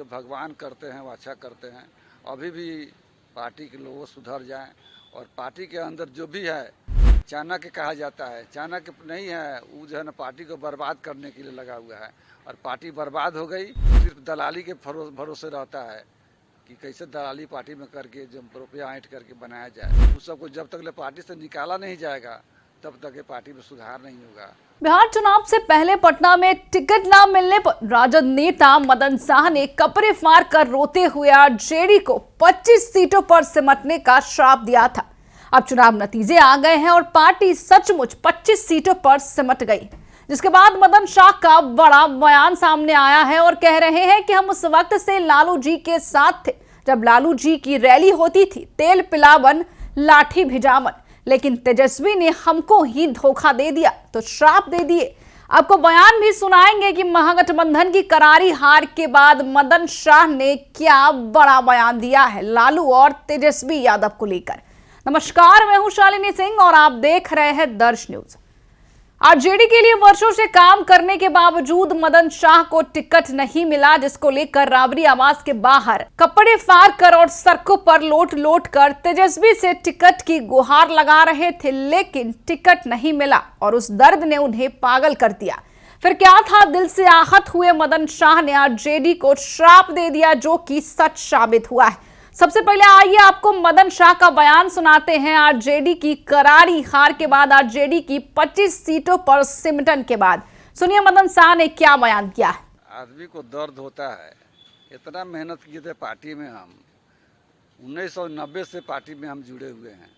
भगवान करते हैं वो अच्छा करते हैं। अभी भी पार्टी के लोग सुधर जाएं और पार्टी के अंदर जो भी है चाणक्य कहा जाता है, चाणक्य नहीं है, वो जो है ना पार्टी को बर्बाद करने के लिए लगा हुआ है और पार्टी बर्बाद हो गई। सिर्फ दलाली के भरोसे रहता है कि कैसे दलाली पार्टी में करके जो रुपया ऐंठ करके बनाया जाए। उस सबको जब तक ले पार्टी से निकाला नहीं जाएगा तब तक ये पार्टी में सुधार नहीं होगा। बिहार चुनाव से पहले पटना में टिकट न मिलने पर राजद नेता मदन शाह ने कपड़े फाड़ कर रोते हुए आरजेडी को 25 सीटों पर सिमटने का श्राप दिया था। अब चुनाव नतीजे आ गए हैं और पार्टी सचमुच 25 सीटों पर सिमट गई, जिसके बाद मदन शाह का बड़ा बयान सामने आया है और कह रहे हैं कि हम उस वक्त से लालू जी के साथ थे जब लालू जी की रैली होती थी, तेल पिलावन लाठी भिजावन, लेकिन तेजस्वी ने हमको ही धोखा दे दिया तो श्राप दे दिए। आपको बयान भी सुनाएंगे कि महागठबंधन की करारी हार के बाद मदन शाह ने क्या बड़ा बयान दिया है लालू और तेजस्वी यादव को लेकर। नमस्कार, मैं हूं शालिनी सिंह और आप देख रहे हैं दर्श न्यूज। आरजेडी के लिए वर्षों से काम करने के बावजूद मदन शाह को टिकट नहीं मिला, जिसको लेकर राबरी आवास के बाहर कपड़े फाड़ कर और सड़कों पर लोट कर तेजस्वी से टिकट की गुहार लगा रहे थे, लेकिन टिकट नहीं मिला और उस दर्द ने उन्हें पागल कर दिया। फिर क्या था, दिल से आहत हुए मदन शाह ने आरजेडी को श्राप दे दिया, जो कि सच साबित हुआ है। सबसे पहले आइए आपको मदन शाह का बयान सुनाते हैं। आरजेडी की करारी हार के बाद, आरजेडी की 25 सीटों पर सिमटन के बाद सुनिए मदन शाह ने क्या बयान किया है। आदमी को दर्द होता है, इतना मेहनत किए थे पार्टी में। हम 1990 से पार्टी में हम जुड़े हुए हैं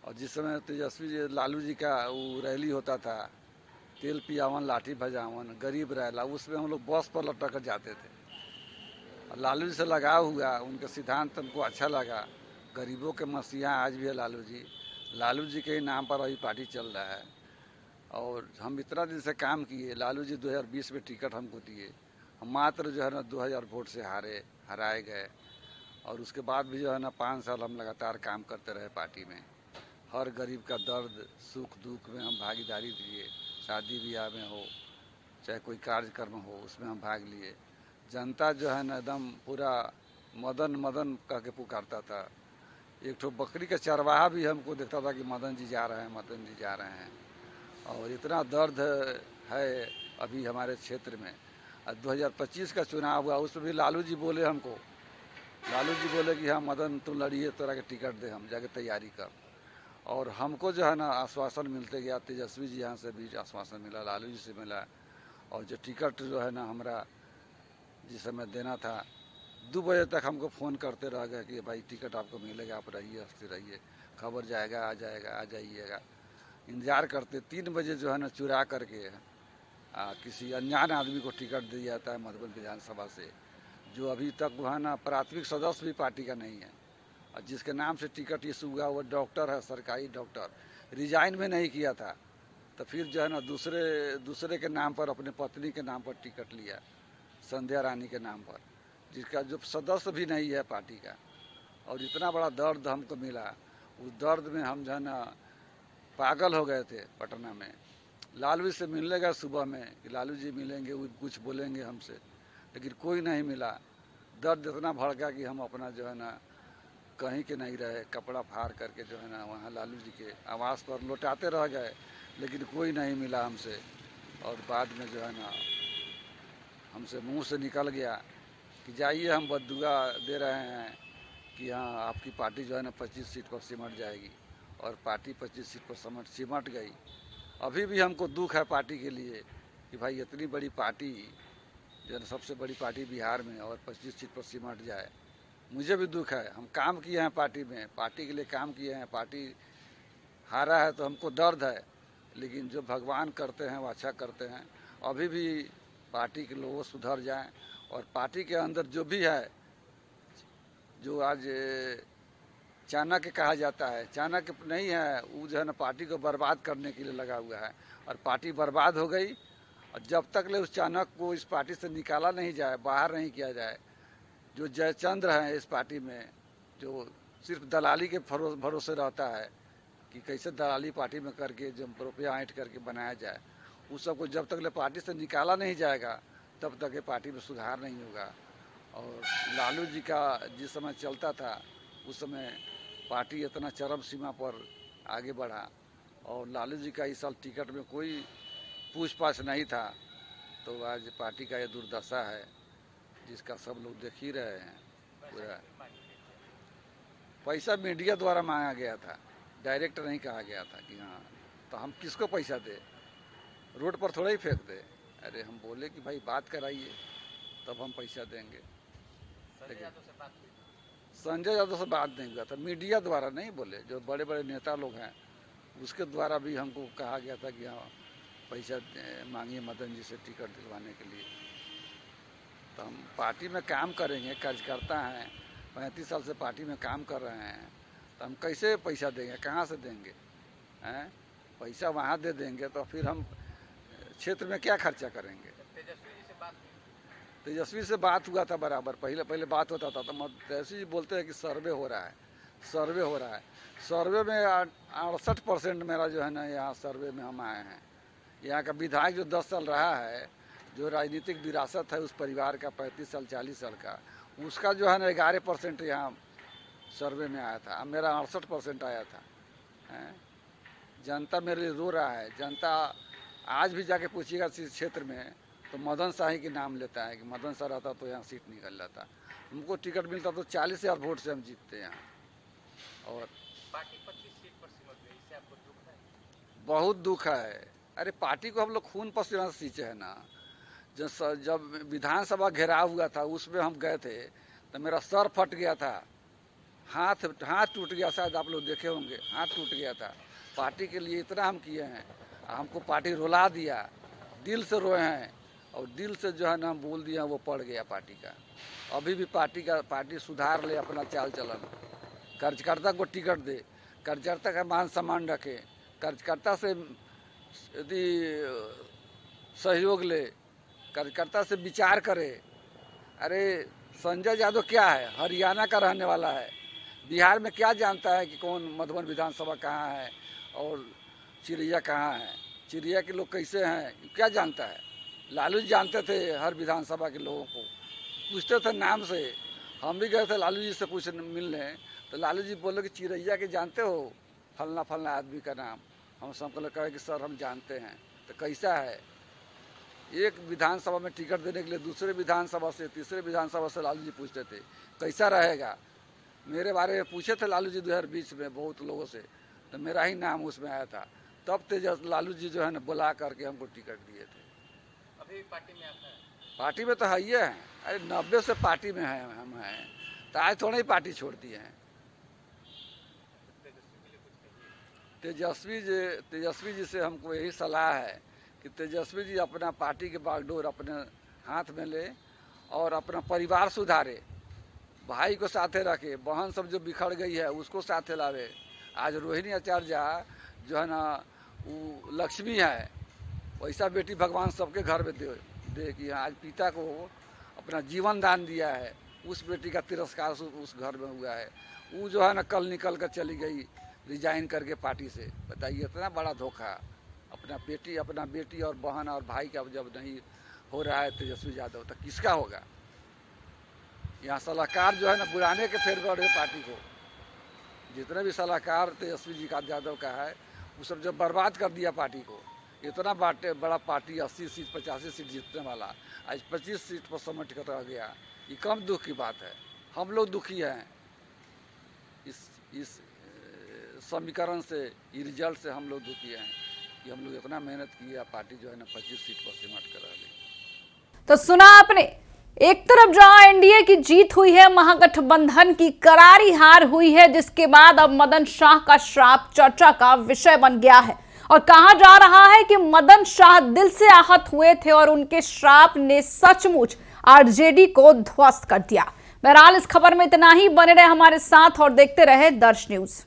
और जिस समय तेजस्वी जी लालू जी का वो रैली होता था, तेल पियावन लाठी भजावन गरीब रैला, उसमें हम लोग बस पर लटक कर जाते थे। लालू जी से लगाव हुआ, उनका सिद्धांत हमको अच्छा लगा। गरीबों के मसीहा आज भी है लालू जी। लालू जी के नाम पर अभी पार्टी चल रहा है और हम इतना दिन से काम किए। लालू जी 2020 में टिकट हमको दिए, हम मात्र जो है ना 2000 वोट से हराए गए और उसके बाद भी जो है ना 5 साल हम लगातार काम करते रहे पार्टी में। हर गरीब का दर्द सुख दुख में हम भागीदारी दिए। शादी ब्याह में हो चाहे कोई कार्यक्रम हो, उसमें हम भाग लिए। जनता जो है ना एकदम पूरा मदन मदन कह के पुकारता था। एक ठो बकरी का चरवाहा भी हमको देखता था कि मदन जी जा रहे हैं, मदन जी जा रहे हैं। और इतना दर्द है अभी हमारे क्षेत्र में। 2025 का चुनाव हुआ, उसमें भी लालू जी बोले हमको, लालू जी बोले कि हाँ मदन तुम लड़िए, तोरा के टिकट दे, हम जाके तैयारी कर। और हमको जो है ना आश्वासन मिलते गया। तेजस्वी जी यहाँ से भी आश्वासन मिला, लालू जी से मिला। और जो टिकट जो है ना हमारा जिस समय देना था, 2 बजे तक हमको फ़ोन करते रह गए कि भाई टिकट आपको मिलेगा, आप रहिए, हंसते रहिए, खबर जाएगा, आ जाएगा, आ जाइएगा। इंतज़ार करते 3 बजे जो है ना चुरा करके किसी अनजान आदमी को टिकट दिया जाता है मधुबन विधानसभा से, जो अभी तक वो है ना प्राथमिक सदस्य भी पार्टी का नहीं है। और जिसके नाम से टिकट इशू हुआ वो डॉक्टर है, सरकारी डॉक्टर, रिजाइन भी नहीं किया था। तो फिर जो है ना दूसरे के नाम पर, अपने पत्नी के नाम पर टिकट लिया, संध्या रानी के नाम पर, जिसका जो सदस्य भी नहीं है पार्टी का। और इतना बड़ा दर्द हमको मिला, उस दर्द में हम जो है ना पागल हो गए थे। पटना में लालू जी से मिलने गए सुबह में कि लालू जी मिलेंगे, वो कुछ बोलेंगे हमसे, लेकिन कोई नहीं मिला। दर्द इतना बढ़ गया कि हम अपना जो है ना कहीं के नहीं रहे, कपड़ा फाड़ करके जो है ना वहाँ लालू जी के आवास पर लौटाते रह गए, लेकिन कोई नहीं मिला हमसे। और बाद में जो है ना हमसे मुंह से निकल गया कि जाइए, हम बद्दुआ दे रहे हैं कि हाँ आपकी पार्टी जो है ना 25 सीट पर सिमट जाएगी। और पार्टी 25 सीट पर सिमट गई। अभी भी हमको दुख है पार्टी के लिए कि भाई इतनी बड़ी पार्टी जो है सबसे बड़ी पार्टी बिहार में और 25 सीट पर सिमट जाए। मुझे भी दुख है, हम काम किए हैं पार्टी में, पार्टी के लिए काम किए हैं, पार्टी हारा है तो हमको दर्द है, लेकिन जो भगवान करते हैं वो अच्छा करते हैं। अभी भी पार्टी के लोग सुधर जाएं और पार्टी के अंदर जो भी है, जो आज चाणक्य कहा जाता है, चाणक्य नहीं है, वो जो है ना पार्टी को बर्बाद करने के लिए लगा हुआ है और पार्टी बर्बाद हो गई। और जब तक ले उस चाणक्य को इस पार्टी से निकाला नहीं जाए, बाहर नहीं किया जाए, जो जयचंद्र हैं इस पार्टी में, जो सिर्फ दलाली के भरोसे रहता है कि कैसे दलाली पार्टी में करके जो रुपया ऐंठ करके बनाया जाए, उस सबको जब तक ले पार्टी से निकाला नहीं जाएगा तब तक ये पार्टी में सुधार नहीं होगा। और लालू जी का जिस समय चलता था उस समय पार्टी इतना चरम सीमा पर आगे बढ़ा और लालू जी का इस साल टिकट में कोई पूछ-पाछ नहीं था, तो आज पार्टी का ये दुर्दशा है जिसका सब लोग देख ही रहे हैं। पूरा पैसा मीडिया द्वारा मांगा गया था, डायरेक्ट नहीं कहा गया था कि हाँ, तो हम किसको पैसा दे, रोड पर थोड़ा ही फेंक दे। अरे हम बोले कि भाई बात कराइए तब हम पैसा देंगे। संजय यादव से बात नहीं हुआ था, मीडिया द्वारा नहीं बोले, जो बड़े बड़े नेता लोग हैं उसके द्वारा भी हमको कहा गया था कि हाँ पैसा मांगिए मदन जी से टिकट दिलवाने के लिए। तो हम पार्टी में काम करेंगे, कार्यकर्ता हैं, 35 साल से पार्टी में काम कर रहे हैं, तो हम कैसे पैसा देंगे, कहाँ से देंगे हैं? पैसा वहाँ दे देंगे तो फिर हम क्षेत्र में क्या खर्चा करेंगे। तेजस्वी से बात हुआ था बराबर, पहले बात होता था, तो तेजस्वी जी बोलते हैं कि सर्वे हो रहा है, सर्वे हो रहा है। सर्वे में 68% मेरा जो है ना यहाँ सर्वे में हम आए हैं। यहाँ का विधायक जो 10 साल रहा है, जो राजनीतिक विरासत है उस परिवार का 35 साल 40 साल का, उसका जो है ना 11% यहाँ सर्वे में आया था, मेरा 68% आया था। जनता मेरे लिए रो रहा है। जनता आज भी जाके पूछिएगा इस क्षेत्र में तो मदन शाही के नाम लेता है कि मदन शाह रहता तो यहाँ सीट निकल जाता, हमको टिकट मिलता तो 40,000 वोट से हम जीतते यहाँ। और पार्टी 25 सीट पर सिमट गई, इससे आपको दुख है? बहुत दुख है। अरे पार्टी को हम लोग खून पसीना से सींचे है ना। जब विधानसभा घेराव हुआ था उसमें हम गए थे तो मेरा सर फट गया था, हाथ टूट गया, शायद आप लोग देखे होंगे, हाथ टूट गया था। पार्टी के लिए इतना हम किए हैं, हमको पार्टी रुला दिया, दिल से रोए हैं और दिल से जो है ना हम बोल दिया वो पड़ गया पार्टी का। अभी भी पार्टी सुधार ले अपना चाल चलन, कार्यकर्ता को टिकट दे, कार्यकर्ता का मान सम्मान रखे, कार्यकर्ता से यदि सहयोग ले, कार्यकर्ता से विचार करे। अरे संजय यादव क्या है, हरियाणा का रहने वाला है, बिहार में क्या जानता है कि कौन मधुबन विधानसभा कहाँ है और चिड़ैया कहाँ है, चिड़ैया के लोग कैसे हैं, क्या जानता है। लालू जी जानते थे हर विधानसभा के लोगों को, पूछते थे नाम से। हम भी गए थे लालू जी से पूछने मिलने, तो लालू जी बोले कि चिड़ैया के जानते हो, फलना फलना आदमी का नाम। हम सबको कहे कि सर हम जानते हैं। तो कैसा है, एक विधानसभा में टिकट देने के लिए दूसरे विधानसभा से, तीसरे विधानसभा से लालू जी पूछते थे कैसा रहेगा। मेरे बारे में पूछे थे लालू जी 2020 में बहुत लोगों से, तो मेरा ही नाम उसमें आया था। तब लालू जी जो है ना बुला करके हमको टिकट दिए थे। अभी पार्टी में आता है? पार्टी में तो है ही है। अरे 90 से पार्टी में है हम हैं, तो आज थोड़ा ही पार्टी छोड़ दिए हैं। तेजस्वी जी से हमको यही सलाह है कि तेजस्वी जी अपना पार्टी के बागडोर अपने हाथ में ले और अपना परिवार सुधारे, भाई को साथे रखे, बहन सब जो बिखर गई है उसको साथे लावे। आज रोहिणी आचार्य जो है ना वो लक्ष्मी है, वैसा बेटी भगवान सबके घर में दे कि आज पिता को अपना जीवन दान दिया है, उस बेटी का तिरस्कार उस घर में हुआ है। वो जो है ना कल निकल कर चली गई रिजाइन करके पार्टी से। बताइए इतना बड़ा धोखा। अपना बेटी और बहन और भाई का जब नहीं हो रहा है तेजस्वी यादव, तो किसका होगा। यहाँ सलाहकार जो है ना बुलाने के फेर गए पार्टी को, जितने भी सलाहकार तेजस्वी जी का यादव का है वो सब जब बर्बाद कर दिया पार्टी को। इतना बड़ा पार्टी 80 सीट 85 सीट जीतने वाला आज 25 सीट पर समझ कर रह गया, ये कम दुख की बात है। हम लोग दुखी हैं इस समीकरण से, ये रिजल्ट से हम लोग दुखी हैं कि हम लोग इतना मेहनत किया, पार्टी जो है ना 25 सीट पर सिमट कर रह गई। तो सुना आपने, एक तरफ जहां एनडीए की जीत हुई है, महागठबंधन की करारी हार हुई है, जिसके बाद अब मदन शाह का श्राप चर्चा का विषय बन गया है और कहा जा रहा है कि मदन शाह दिल से आहत हुए थे और उनके श्राप ने सचमुच आरजेडी को ध्वस्त कर दिया। बहरहाल इस खबर में इतना ही, बने रहे हमारे साथ और देखते रहे दर्श न्यूज।